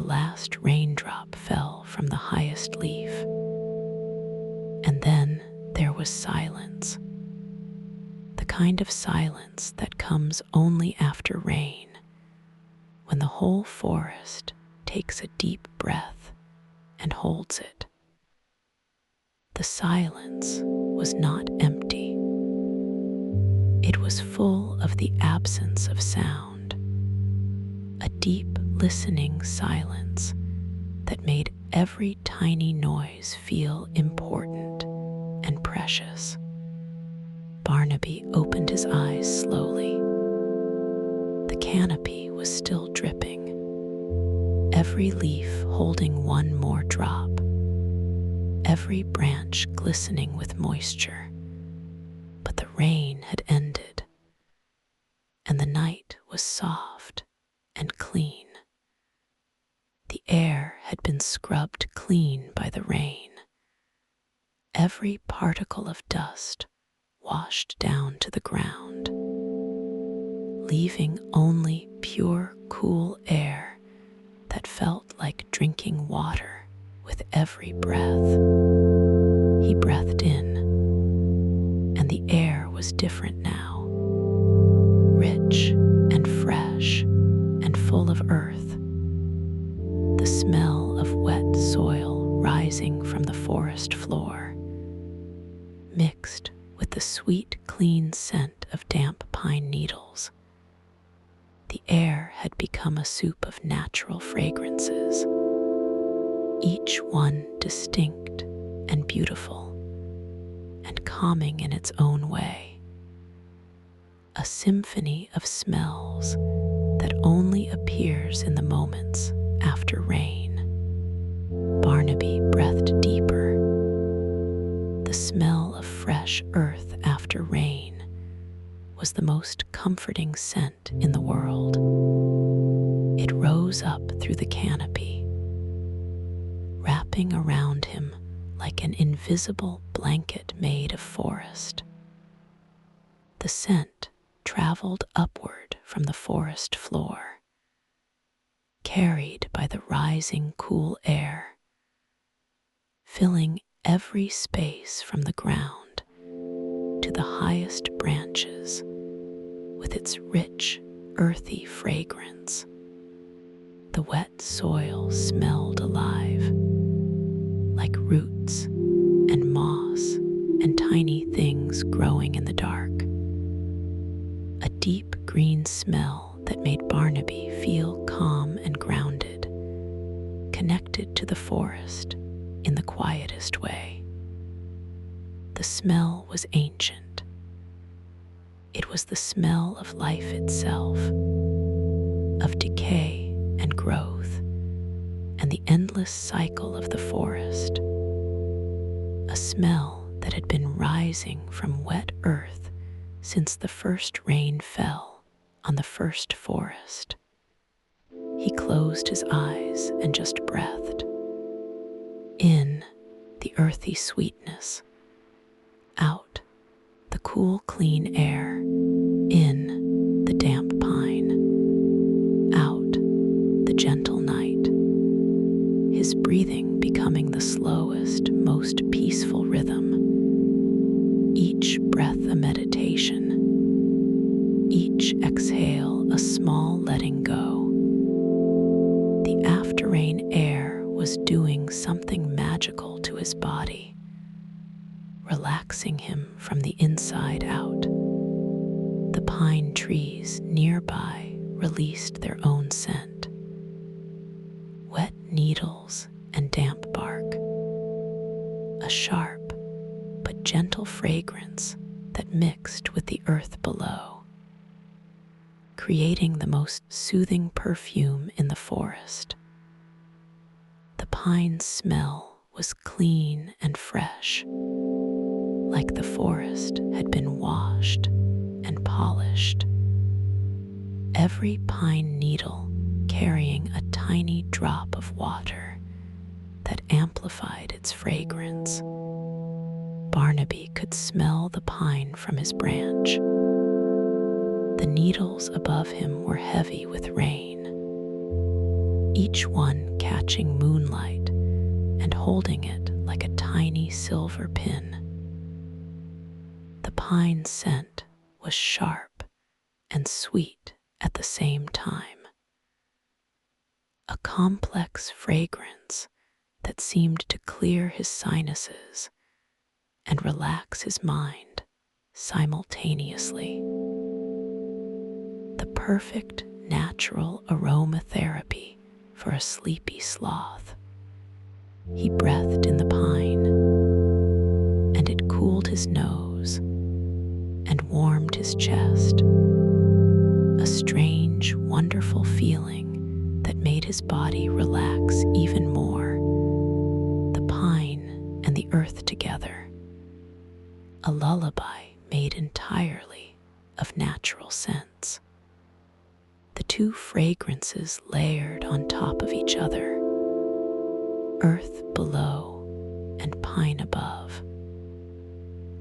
last raindrop fell from the highest leaf. And then there was silence. The kind of silence that comes only after rain, when the whole forest takes a deep breath and holds it. The silence was not empty. It was full of the absence of sound, a deep listening silence that made every tiny noise feel important and precious. Barnaby opened his eyes slowly. The canopy was still dripping, every leaf holding one more drop, every branch glistening with moisture. But the rain had ended, and the night was soft and clean. The air had been scrubbed clean by the rain. Every particle of dust washed down to the ground, leaving only pure, cool air that felt like drinking water with every breath. He breathed in, and the air was different now, rich and fresh and full of earth. The smell of wet soil rising from the forest floor, mixed with the sweet, clean scent of damp pine needles. The air had become a soup of natural fragrances, each one distinct and beautiful, and calming in its own way. A symphony of smells that only appears in the moments after rain. Barnaby breathed deeper. The smell of fresh earth after rain was the most comforting scent in the world. It rose up through the canopy, wrapping around him like an invisible blanket made of forest. The scent traveled upward from the forest floor, carried by the rising cool air, filling every space from the ground to the highest branches with its rich, earthy fragrance. The wet soil smelled alive, like roots and moss and tiny things growing in the dark. A deep green smell that made Barnaby feel calm and grounded, connected to the forest in the quietest way. The smell was ancient. It was the smell of life itself, of decay and growth, and the endless cycle of the forest. A smell that had been rising from wet earth since the first rain fell on the first forest. He closed his eyes and just breathed. In, the earthy sweetness. Out, the cool, clean air. In, the damp pine. Out, the gentle night. His breathing becoming the slowest, most peaceful rhythm. Each breath a meditation. Each exhale a small letting go. The after-rain air was doing something magical to his body, relaxing him from the inside out. The pine trees nearby released their own scent. Wet needles and damp bark. A sharp but gentle fragrance that mixed with the earth below, creating the most soothing perfume in the forest. The pine smell was clean and fresh, like the forest had been washed and polished. Every pine needle carrying a tiny drop of water that amplified its fragrance. Barnaby could smell the pine from his branch. The needles above him were heavy with rain. each one catching moonlight and holding it like a tiny silver pin. The pine scent was sharp and sweet at the same time, a complex fragrance that seemed to clear his sinuses and relax his mind simultaneously. The perfect natural aromatherapy for a sleepy sloth. He breathed in the pine, and it cooled his nose and warmed his chest, a strange, wonderful feeling that made his body relax even more. The pine and the earth together, a lullaby made entirely of natural scents. The two fragrances layered on top of each other, earth below and pine above,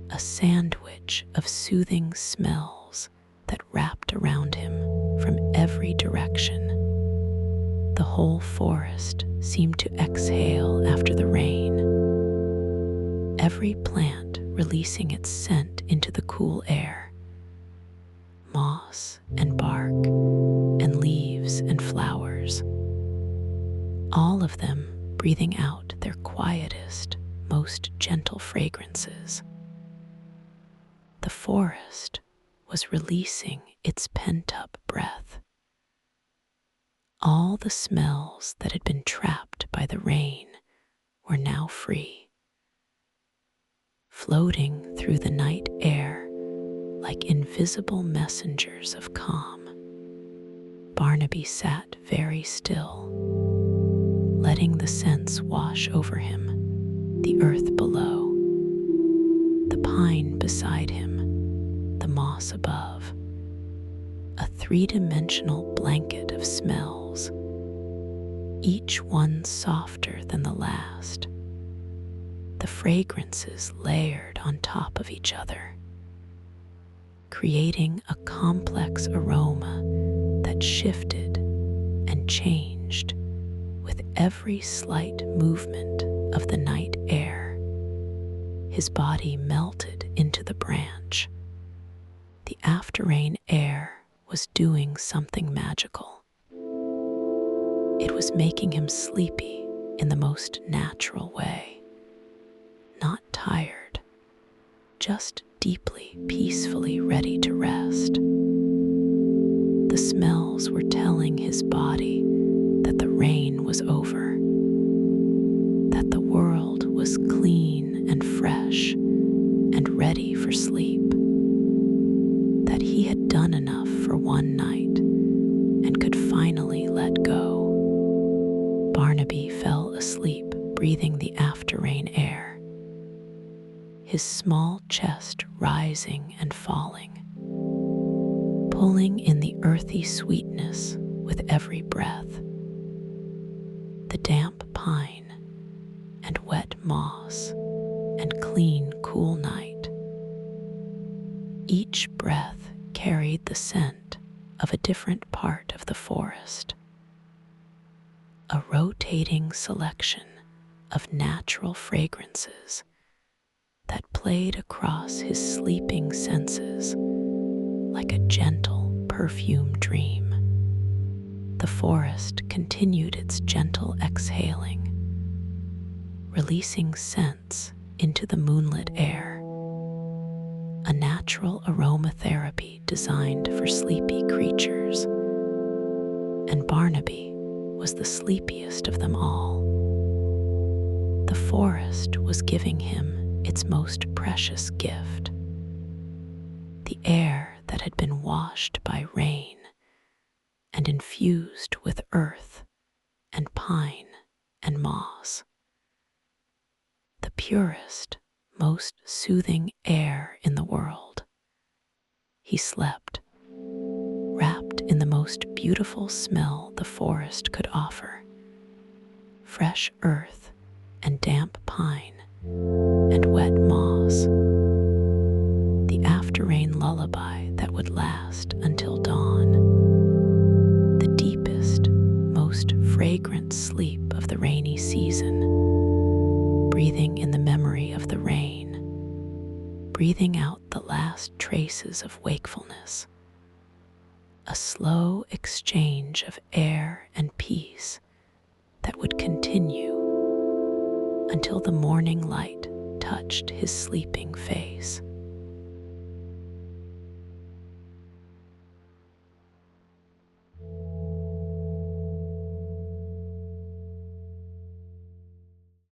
a sandwich of soothing smells that wrapped around him from every direction. The whole forest seemed to exhale after the rain, every plant releasing its scent into the cool air. Moss and bark and leaves and flowers, all of them breathing out their quietest, most gentle fragrances. The forest was releasing its pent-up breath. All the smells that had been trapped by the rain were now free, floating through the night air like invisible messengers of calm. Barnaby sat very still, letting the scents wash over him, the earth below, the pine beside him, the moss above, a three-dimensional blanket of smells, each one softer than the last. The fragrances layered on top of each other, creating a complex aroma that shifted and changed with every slight movement of the night air. His body melted into the branch. The after-rain air was doing something magical. It was making him sleepy in the most natural way. Not tired, just deeply, peacefully ready to rest. The smells were telling his body that the rain was over, that the world was clean and fresh and ready for sleep, that he had done enough for one night and could finally let go. Barnaby fell asleep, breathing the after-rain air, his small chest rising and falling, pulling in the earthy sweetness with every breath. The damp pine and wet moss and clean, cool night. Each breath carried the scent of a different part of the forest, a rotating selection of natural fragrances that played across his sleeping senses like a gentle perfume dream. The forest continued its gentle exhaling, releasing scents into the moonlit air, a natural aromatherapy designed for sleepy creatures. And Barnaby was the sleepiest of them all. The forest was giving him its most precious gift, the air that had been washed by rain and infused with earth and pine and moss. The purest, most soothing air in the world. He slept, wrapped in the most beautiful smell the forest could offer, fresh earth and damp pine and wet moss, the after-rain lullaby that would last until dawn, the deepest, most fragrant sleep of the rainy season, breathing in the memory of the rain, breathing out the last traces of wakefulness. A slow exchange of air and peace that would continue until the morning light touched his sleeping face.